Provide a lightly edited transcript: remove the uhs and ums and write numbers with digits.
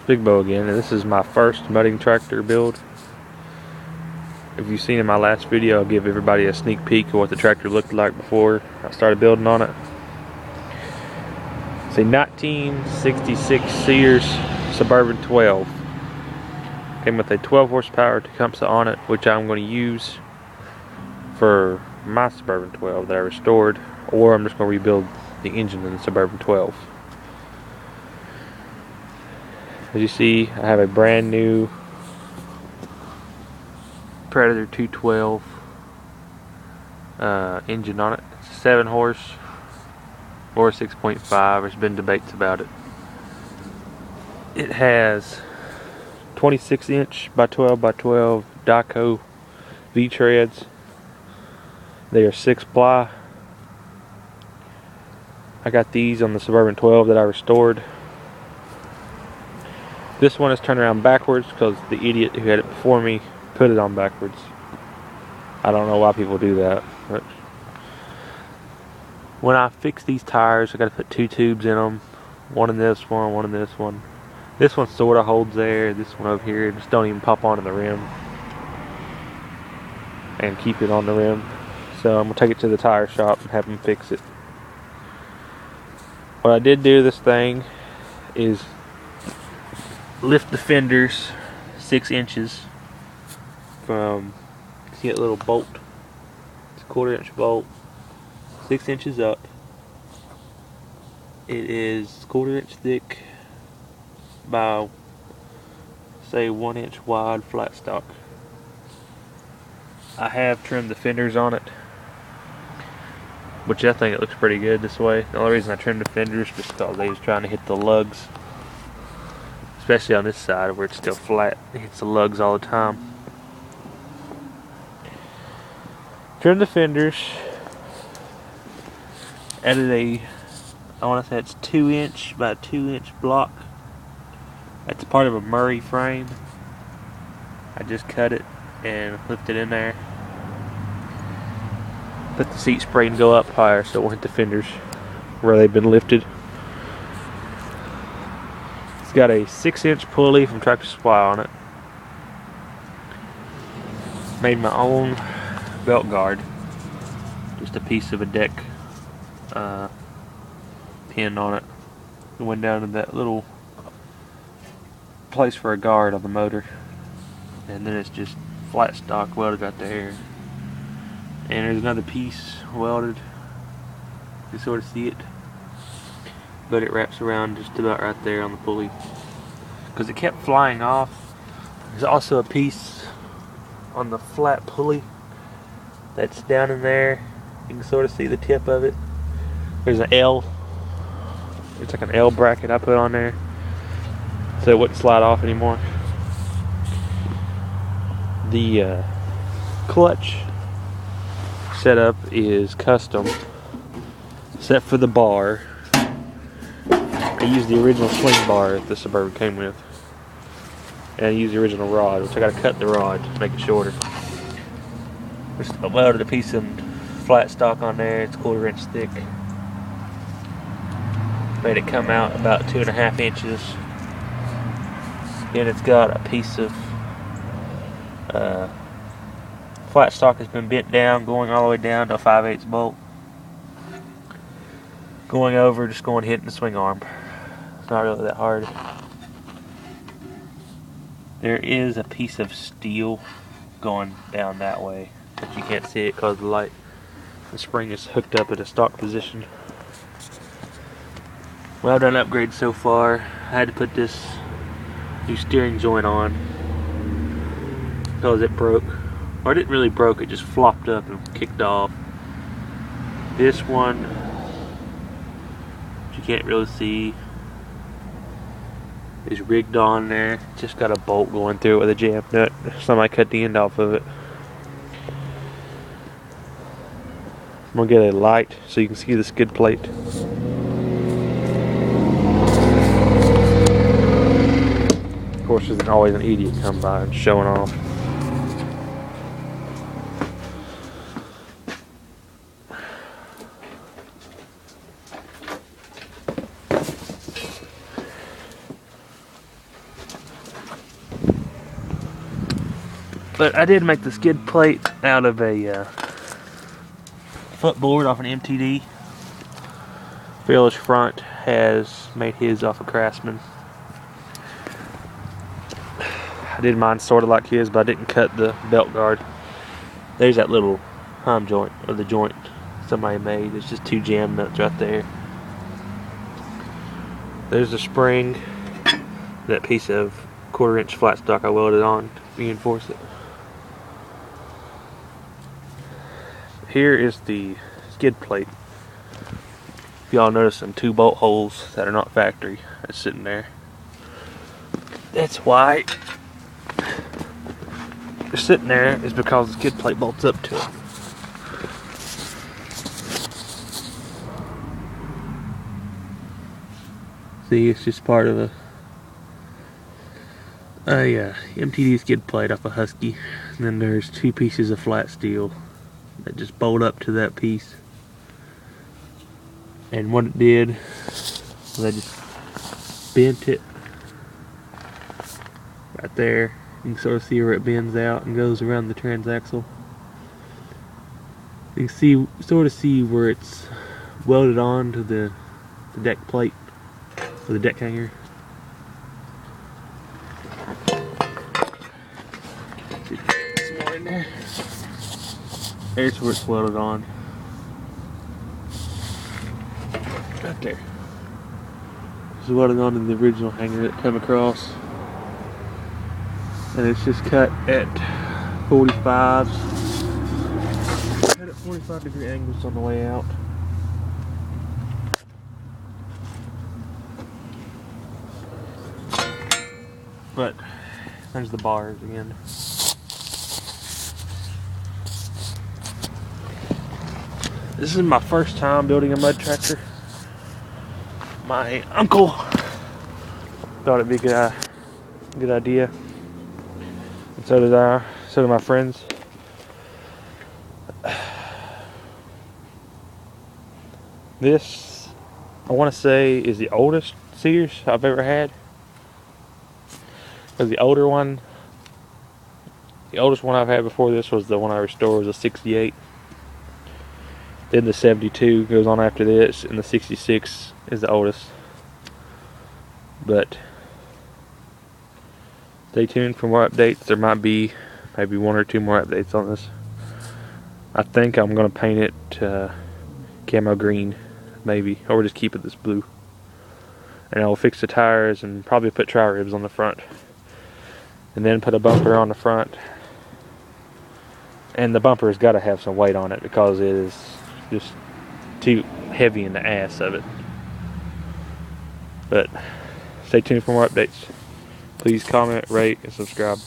Big Bo again, and this is my first mudding tractor build. If you've seen in my last video, I'll give everybody a sneak peek of what the tractor looked like before I started building on it. It's a 1966 Sears Suburban 12. Came with a 12 horsepower Tecumseh on it, which I'm going to use for my Suburban 12 that I restored, or I'm just going to rebuild the engine in the Suburban 12. As you see, I have a brand new Predator 212 engine on it. It's a 7 horse or 6.5. There's been debates about it. It has 26 inch by 12 by 12 Daco V treads. They are 6-ply. I got these on the Suburban 12 that I restored. This one is turned around backwards because the idiot who had it before me put it on backwards. I don't know why people do that, but when I fix these tires, I got to put 2 tubes in them. One in this one, one in this one. This one sort of holds there. This one over here just don't even pop onto the rim and keep it on the rim. So I'm gonna take it to the tire shop and have them fix it. What I did do this thing is lift the fenders 6 inches from, see that little bolt? It's a 1/4 inch bolt, 6 inches up. It is 1/4 inch thick by, say, 1 inch wide flat stock. I have trimmed the fenders on it, which I think it looks pretty good this way. The only reason I trimmed the fenders is because they was trying to hit the lugs, especially on this side where it's still flat. It hits the lugs all the time. Trimmed the fenders. Added a, I want to say it's 2 inch by 2 inch block. That's part of a Murray frame. I just cut it and lifted in there. Let the seat spray and go up higher so it won't hit the fenders where they've been lifted. It's got a 6 inch pulley from Tractor Supply on it. Made my own belt guard. Just a piece of a deck pin on it. It went down to that little place for a guard on the motor. And then it's just flat stock welded right there. And there's another piece welded. You sort of see it. But it wraps around just about right there on the pulley. Because it kept flying off. There's also a piece on the flat pulley that's down in there. You can sort of see the tip of it. There's an L. It's like an L bracket I put on there so it wouldn't slide off anymore. The clutch setup is custom, except for the bar. I used the original swing bar that the Suburban came with, and I used the original rod, which I got to cut the rod to make it shorter. Just welded a piece of flat stock on there. It's 1/4 inch thick. Made it come out about 2.5 inches. Then it's got a piece of flat stock has been bent down, going all the way down to a 5/8 bolt. Going over, just going hitting the swing arm. It's not really that hard. There is a piece of steel going down that way, but you can't see it because of the light. The spring is hooked up at a stock position. Well, I've done upgrades so far. I had to put this new steering joint on because it broke. Or it didn't really broke, it just flopped up and kicked off. This one, which you can't really see, is rigged on there. Just got a bolt going through it with a jam nut. Somebody cut the end off of it. I'm gonna get a light so you can see the skid plate. Of course, there's always an idiot come by and showing off. But I did make the skid plate out of a footboard off an MTD. Village Front has made his off of Craftsman. I did mine sort of like his, but I didn't cut the belt guard. There's that little hum joint, or the joint somebody made. It's just 2 jam nuts right there. There's the spring, that piece of 1/4 inch flat stock I welded on to reinforce it. Here is the skid plate. If y'all notice some 2 bolt holes that are not factory that's sitting there. That's why they're sitting there, is because the skid plate bolts up to it. See, it's just part of a MTD skid plate off a Husky. And then there's 2 pieces of flat steel that just bolt up to that piece. And what it did was I just bent it right there. You can sort of see where it bends out and goes around the transaxle. You can sort of see where it's welded on to the deck plate, or the deck hanger. Some more in there. There's where it's welded on. Right there. It's welded onto the original hanger that come across. And it's just cut at 45s. Cut at 45-degree angles on the way out. But there's the bars again. This is my first time building a mud tractor. My uncle thought it'd be a good idea. And so did I. So did my friends. This, I want to say, is the oldest Sears I've ever had. Because the oldest one I've had before this was the one I restored, was a 68. Then the 72 goes on after this, and the 66 is the oldest. But stay tuned for more updates. There might be maybe 1 or 2 more updates on this. I think I'm going to paint it camo green, maybe, or just keep it this blue. And I'll fix the tires and probably put tri ribs on the front. And then put a bumper on the front. And the bumper has got to have some weight on it because it is just too heavy in the ass of it. But stay tuned for more updates. Please comment, rate, and subscribe.